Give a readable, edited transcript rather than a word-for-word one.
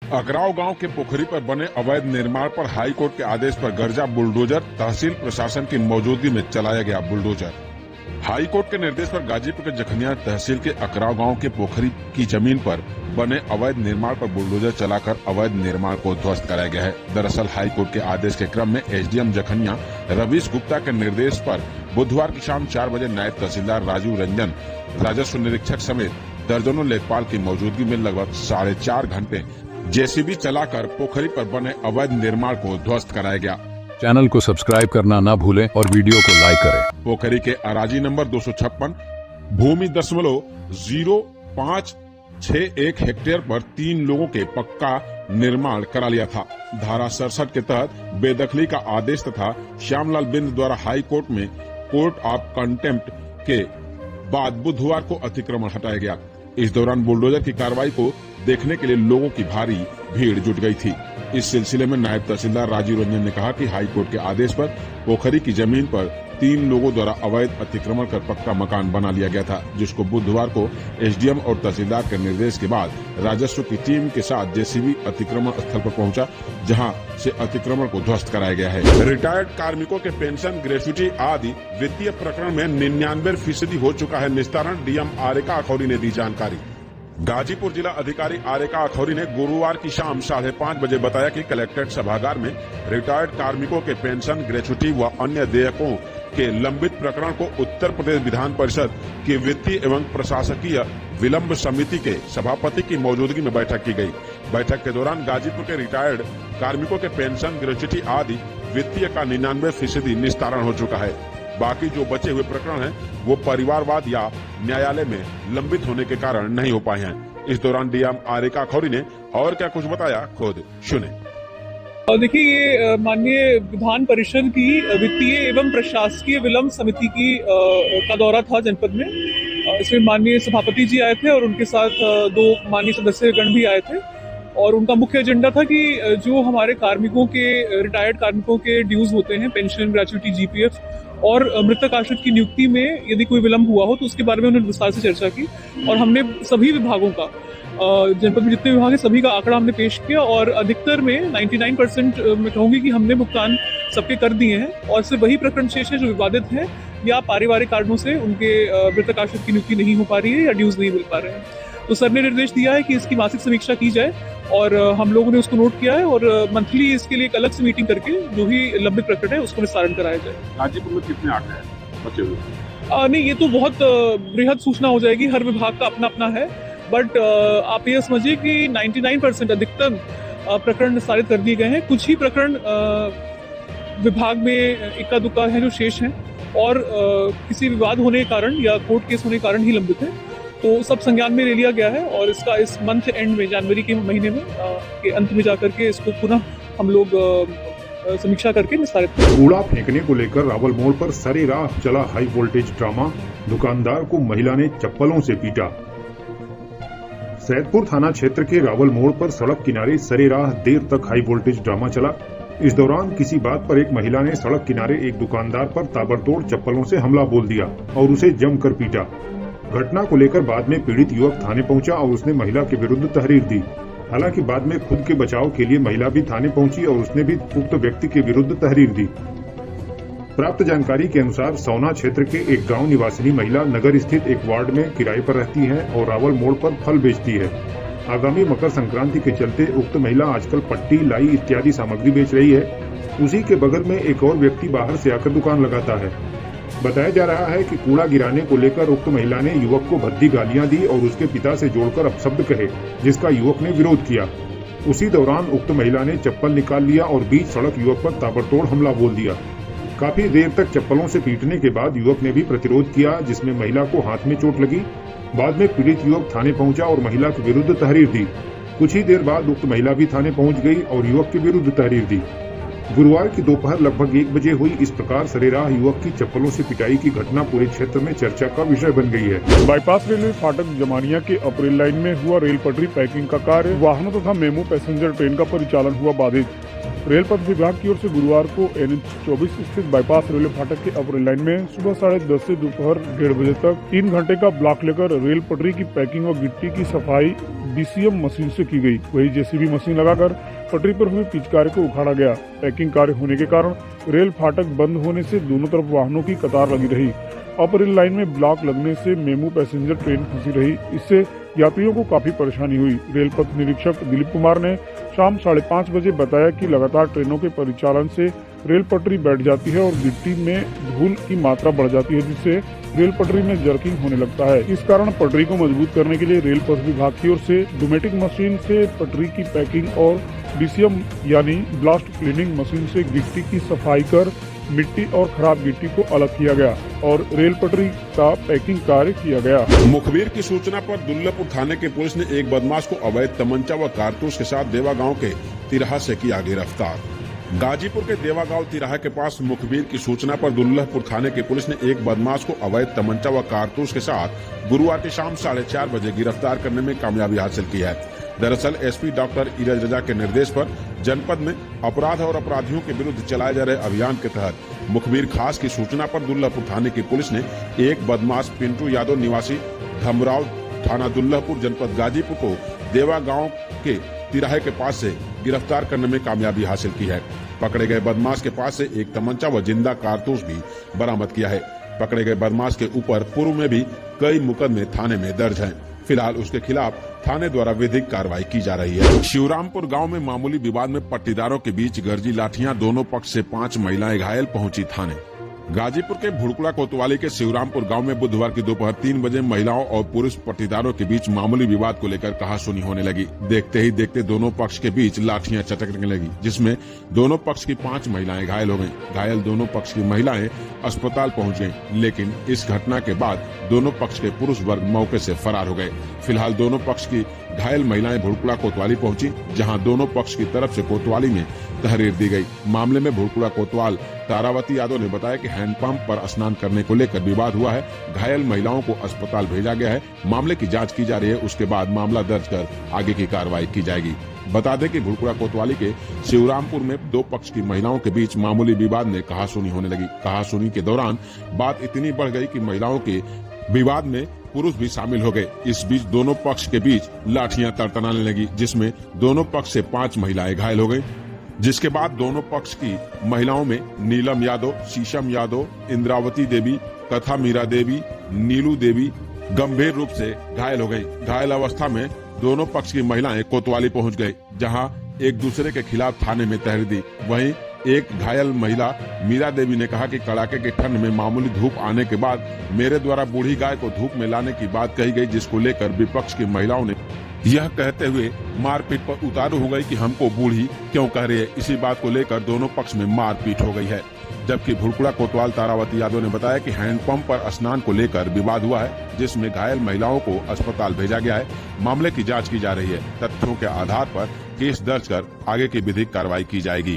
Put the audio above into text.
अकराव गांव के पोखरी पर बने अवैध निर्माण पर हाई कोर्ट के आदेश पर गर्जा बुलडोजर, तहसील प्रशासन की मौजूदगी में चलाया गया बुलडोजर। हाई कोर्ट के निर्देश पर गाजीपुर के जखनिया तहसील के अकराव गांव के पोखरी की जमीन पर बने अवैध निर्माण पर बुलडोजर चलाकर अवैध निर्माण को ध्वस्त कराया गया है। दरअसल हाई कोर्ट के आदेश के क्रम में एसडीएम जखनिया रवीश गुप्ता के निर्देश पर बुधवार की शाम 4 बजे नायब तहसीलदार राजू रंजन, राजस्व निरीक्षक समेत दर्जनों लेखपाल की मौजूदगी में लगभग 4.5 घंटे जेसीबी चलाकर पोखरी पर बने अवैध निर्माण को ध्वस्त कराया गया। चैनल को सब्सक्राइब करना ना भूलें और वीडियो को लाइक करें। पोखरी के अराजी नंबर 256 भूमि 0.0561 हेक्टेयर पर 3 लोगों के पक्का निर्माण करा लिया था। धारा 67 के तहत बेदखली का आदेश तथा श्यामलाल बिंद द्वारा हाई कोर्ट में कोर्ट ऑफ कंटेम्प्ट के बाद बुधवार को अतिक्रमण हटाया गया। इस दौरान बुलडोजर की कार्रवाई को देखने के लिए लोगों की भारी भीड़ जुट गई थी। इस सिलसिले में नायब तहसीलदार राजीव रंजन ने कहा कि हाई कोर्ट के आदेश पर पोखरी की जमीन पर 3 लोगों द्वारा अवैध अतिक्रमण कर पक्का मकान बना लिया गया था, जिसको बुधवार को एसडीएम और तहसीलदार के निर्देश के बाद राजस्व की टीम के साथ जेसीबी अतिक्रमण स्थल पर पहुंचा, जहां से अतिक्रमण को ध्वस्त कराया गया है। रिटायर्ड कार्मिकों के पेंशन, ग्रेच्युटी आदि वित्तीय प्रकरण में 99% हो चुका है निस्तारण। डीएम आरेका अखौरी ने दी जानकारी। गाजीपुर जिला अधिकारी आरेका अखौरी ने गुरुवार की शाम 5:30 बजे बताया कि कलेक्ट्रेट सभागार में रिटायर्ड कार्मिकों के पेंशन, ग्रेच्युटी व अन्य देयकों के लंबित प्रकरण को उत्तर प्रदेश विधान परिषद की वित्तीय एवं प्रशासकीय विलंब समिति के सभापति की मौजूदगी में बैठक की गई। बैठक के दौरान गाजीपुर के रिटायर्ड कार्मिकों के पेंशन, ग्रेच्युटी आदि वित्तीय का 99% निस्तारण हो चुका है। बाकी जो बचे हुए प्रकरण हैं वो परिवारवाद या न्यायालय में लंबित होने के कारण नहीं हो पाए हैं। इस दौरान डीएम आरेका खौरी ने और क्या कुछ बताया, खुद सुने। देखिए, ये माननीय विधान परिषद की वित्तीय एवं प्रशासकीय विलंब समिति की का दौरा था जनपद में। इसमें माननीय सभापति जी आए थे और उनके साथ 2 माननीय सदस्यगण भी आए थे। और उनका मुख्य एजेंडा था कि जो हमारे कार्मिकों के, रिटायर्ड कार्मिकों के ड्यूज होते हैं, पेंशन, ग्रेच्युटी, जीपीएफ और मृतक आश्रित की नियुक्ति में यदि कोई विलंब हुआ हो तो उसके बारे में उन्होंने विस्तार से चर्चा की। और हमने सभी विभागों का, जनपद में जितने विभाग है सभी का आंकड़ा हमने पेश किया और अधिकतर में 99% मैं कहूंगी कि हमने भुगतान सबके कर दिए हैं। और सिर्फ वही प्रकरण शेष है जो विवादित है या पारिवारिक कारणों से उनके मृतक आश्रित की नियुक्ति नहीं हो पा रही है या ड्यूज नहीं मिल पा रहे हैं। तो सर ने निर्देश दिया है कि इसकी मासिक समीक्षा की जाए और हम लोगों ने उसको नोट किया है और मंथली इसके लिए एक अलग से मीटिंग करके जो भी लंबित प्रकरण है उसको निस्तारण कराया जाए। गाजीपुर में कितने आंकड़े हैं बचे हुए? नहीं, ये तो बहुत बृहद सूचना हो जाएगी, हर विभाग का अपना अपना है। बट आप ये समझिए कि 99% अधिकतम प्रकरण निस्तारित कर दिए गए हैं। कुछ ही प्रकरण विभाग में इक्का दुक्का है जो शेष हैं और किसी विवाद होने के कारण या कोर्ट केस होने के कारण ही लंबित है। तो सब संज्ञान में ले लिया गया है और इसका इस मंथ एंड में, जनवरी के महीने में के अंत में जाकर के इसको पुनः हम लोग समीक्षा करके निस्तारित करेंगे। कूड़ा फेंकने को लेकर रावल मोड़ पर सरेराह चला हाई वोल्टेज ड्रामा। दुकानदार को महिला ने चप्पलों से पीटा। सैदपुर थाना क्षेत्र के रावल मोड़ पर सड़क किनारे सरेराह देर तक हाई वोल्टेज ड्रामा चला। इस दौरान किसी बात पर एक महिला ने सड़क किनारे एक दुकानदार पर ताबड़तोड़ चप्पलों से हमला बोल दिया और उसे जमकर पीटा। घटना को लेकर बाद में पीड़ित युवक थाने पहुंचा और उसने महिला के विरुद्ध तहरीर दी। हालांकि बाद में खुद के बचाव के लिए महिला भी थाने पहुंची और उसने भी उक्त व्यक्ति के विरुद्ध तहरीर दी। प्राप्त जानकारी के अनुसार सौना क्षेत्र के एक गांव निवासिनी महिला नगर स्थित एक वार्ड में किराए पर रहती है और रावल मोड़ पर फल बेचती है। आगामी मकर संक्रांति के चलते उक्त महिला आजकल पट्टी, लाई इत्यादि सामग्री बेच रही है। उसी के बगल में एक और व्यक्ति बाहर से आकर दुकान लगाता है। बताया जा रहा है कि कूड़ा गिराने को लेकर उक्त महिला ने युवक को भद्दी गालियां दी और उसके पिता से जोड़कर अपशब्द कहे, जिसका युवक ने विरोध किया। उसी दौरान उक्त महिला ने चप्पल निकाल लिया और बीच सड़क युवक पर ताबड़तोड़ हमला बोल दिया। काफी देर तक चप्पलों से पीटने के बाद युवक ने भी प्रतिरोध किया, जिसमें महिला को हाथ में चोट लगी। बाद में पीड़ित युवक थाने पहुंचा और महिला के विरुद्ध तहरीर दी। कुछ ही देर बाद उक्त महिला भी थाने पहुंच गई और युवक के विरुद्ध तहरीर दी। गुरुवार की दोपहर लगभग 1 बजे हुई इस प्रकार सरेराह युवक की चप्पलों से पिटाई की घटना पूरे क्षेत्र में चर्चा का विषय बन गई है। बाईपास रेलवे फाटक जमानिया के अप्रैल लाइन में हुआ रेल पटरी पैकिंग का कार्य, वाहनों तथा मेमू पैसेंजर ट्रेन का परिचालन हुआ बाधित। रेल पथ विभाग की ओर से गुरुवार को NH-24 स्थित बाईपास रेलवे फाटक के अपर लाइन में सुबह 10:30 से दोपहर 1:30 बजे तक 3 घंटे का ब्लॉक लेकर रेल पटरी की पैकिंग और गिट्टी की सफाई DCM मशीन से की गई। वही JCB मशीन लगाकर पटरी पर हुए पिच कार्य को उखाड़ा गया। पैकिंग कार्य होने के कारण रेल फाटक बंद होने से दोनों तरफ वाहनों की कतार लगी रही। अपर रेल लाइन में ब्लॉक लगने से मेमू पैसेंजर ट्रेन फंसी रही। इससे यात्रियों को काफी परेशानी हुई। रेल पथ निरीक्षक दिलीप कुमार ने शाम 5:30 बजे बताया कि लगातार ट्रेनों के परिचालन से रेल पटरी बैठ जाती है और गिट्टी में धूल की मात्रा बढ़ जाती है, जिससे रेल पटरी में जर्किंग होने लगता है। इस कारण पटरी को मजबूत करने के लिए रेल पथ विभाग की ओर से डोमेटिक मशीन से पटरी की पैकिंग और DCM यानी ब्लास्ट क्लीनिंग मशीन से गिट्टी की सफाई कर मिट्टी और खराब गिट्टी को अलग किया गया और रेल पटरी का पैकिंग कार्य किया गया। मुखबिर की सूचना पर दुल्लभपुर थाने की पुलिस ने एक बदमाश को अवैध तमंचा व कारतूस के साथ देवा गांव के तिराहा से किया गिरफ्तार। गाजीपुर के देवा गांव तिराहा के पास मुखबिर की सूचना पर दुल्लभपुर थाने की पुलिस ने एक बदमाश को अवैध तमंचा व कारतूस के साथ गुरुवार की शाम 4:30 बजे गिरफ्तार करने में कामयाबी हासिल की है। दरअसल SP डॉक्टर इरज रजा के निर्देश पर जनपद में अपराध और अपराधियों के विरुद्ध चलाए जा रहे अभियान के तहत मुखबिर खास की सूचना पर दुल्लभपुर थाने की पुलिस ने एक बदमाश पिंटू यादव निवासी धमराव थाना दुल्लभपुर जनपद गाजीपुर को देवा गांव के तिराहे के पास से गिरफ्तार करने में कामयाबी हासिल की है। पकड़े गए बदमाश के पास से एक तमंचा व जिंदा कारतूस भी बरामद किया है। पकड़े गए बदमाश के ऊपर पूर्व में भी कई मुकदमे थाने में दर्ज हैं। फिलहाल उसके खिलाफ थाने द्वारा विधिक कार्रवाई की जा रही है। शिवरामपुर गांव में मामूली विवाद में पट्टीदारों के बीच गरजी लाठियां, दोनों पक्ष से 5 महिलाएं घायल, पहुंची थाने। गाजीपुर के भुड़कुड़ा कोतवाली के शिवरामपुर गांव में बुधवार की दोपहर 3 बजे महिलाओं और पुरुष पट्टीदारों के बीच मामूली विवाद को लेकर कहासुनी होने लगी। देखते ही देखते दोनों पक्ष के बीच लाठियां चटकने लगी, जिसमें दोनों पक्ष की 5 महिलाएं घायल हो गयी। घायल दोनों पक्ष की महिलाएं अस्पताल पहुंच गयी, लेकिन इस घटना के बाद दोनों पक्ष के पुरुष वर्ग मौके से फरार हो गए। फिलहाल दोनों पक्ष की घायल महिलाएं भुड़कुड़ा कोतवाली पहुंची, जहां दोनों पक्ष की तरफ से कोतवाली में तहरीर दी गई। मामले में भुड़कुड़ा कोतवाल तारावती यादव ने बताया कि हैंडपंप पर स्नान करने को लेकर विवाद हुआ है। घायल महिलाओं को अस्पताल भेजा गया है। मामले की जांच की जा रही है। उसके बाद मामला दर्ज कर आगे की कार्रवाई की जाएगी। बता दें कि भुड़कुड़ा कोतवाली के शिवरामपुर में दो पक्ष की महिलाओं के बीच मामूली विवाद में कहासुनी होने लगी। कहासुनी के दौरान बात इतनी बढ़ गई कि महिलाओं के विवाद में पुरुष भी शामिल हो गए। इस बीच दोनों पक्ष के बीच लाठियां तड़तड़ाने लगी, जिसमें दोनों पक्ष से 5 महिलाएं घायल हो गयी। जिसके बाद दोनों पक्ष की महिलाओं में नीलम यादव, शीशम यादव, इंद्रावती देवी, कथा मीरा देवी, नीलू देवी गंभीर रूप से घायल हो गई। घायल अवस्था में दोनों पक्ष की महिलाएं कोतवाली पहुंच गई, जहां एक दूसरे के खिलाफ थाने में तहरीर दी। वहीं एक घायल महिला मीरा देवी ने कहा कि कड़ाके की ठंड में मामूली धूप आने के बाद मेरे द्वारा बूढ़ी गाय को धूप में लाने की बात कही गई, जिसको लेकर विपक्ष की महिलाओं ने यह कहते हुए मारपीट पर उतारू हो गई कि हमको बूढ़ी क्यों कह रही है। इसी बात को लेकर दोनों पक्ष में मारपीट हो गई है। जबकि भुड़कुड़ा कोतवाल तारावती यादव ने बताया कि हैंडपंप पर स्नान को लेकर विवाद हुआ है, जिसमें घायल महिलाओं को अस्पताल भेजा गया है। मामले की जांच की जा रही है। तथ्यों के आधार पर केस दर्ज कर आगे की विधिक कार्रवाई की जाएगी।